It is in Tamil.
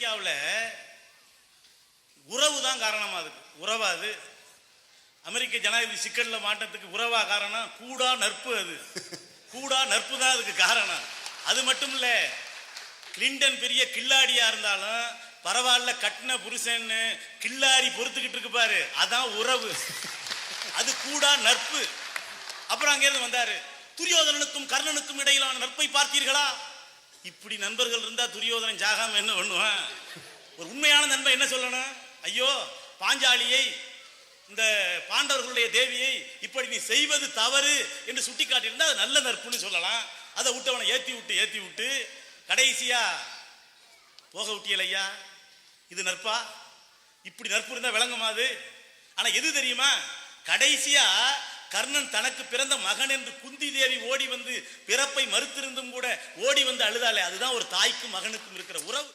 அமெரிக்காவில் உறவு தான் காரணமா, அதுக்கு உறவா? அது அமெரிக்க ஜனாதிபதி சிக்கல்ல மாட்டத்துக்கு உறவா காரணம்? கூடா நட்பு. அது கூடா நட்பு தான் அதுக்கு காரணம். அது மட்டும் இல்ல, கிளின்டன் பெரிய கில்லாடியா இருந்தாலும் பரவாயில்ல, கட்டின புருஷன்னு கில்லாரி பொறுத்துக்கிட்டு இருக்கு பாரு, அதான் உறவு. அது கூடா நட்பு. அப்புறம் அங்கிருந்து வந்தாரு, துரியோதனனுக்கும் கர்ணனுக்கும் இடையிலான நட்பை பார்த்தீர்களா? இப்படி நண்பர்கள் இருந்தா துரியோதனன் ஜாகாம என்ன பண்ணுவான்? ஒரு உண்மையான நண்பன் என்ன சொல்லணும்? ஐயோ, பாஞ்சாலியை, இந்த பாண்டவர்களுடைய தேவியை இப்படி நீ செய்வது தவறு என்று சுட்டி காட்டியிருந்தா அது நல்ல நட்புன்னு சொல்லலாம். அதை விட்டவனை ஏத்தி விட்டு கடைசியா போக விட்டியல் ஐயா, இது நட்பா? இப்படி நட்பு இருந்தா விளங்குமாது? ஆனா எது தெரியுமா, கடைசியா கர்ணன் தனக்கு பிறந்த மகன் என்று குந்தி தேவி ஓடி வந்து பிறப்பை மறுத்திருந்தும் கூட ஓடி வந்து அழுதாலே, அதுதான் ஒரு தாய்க்கும் மகனுக்கும் இருக்கிற உறவு.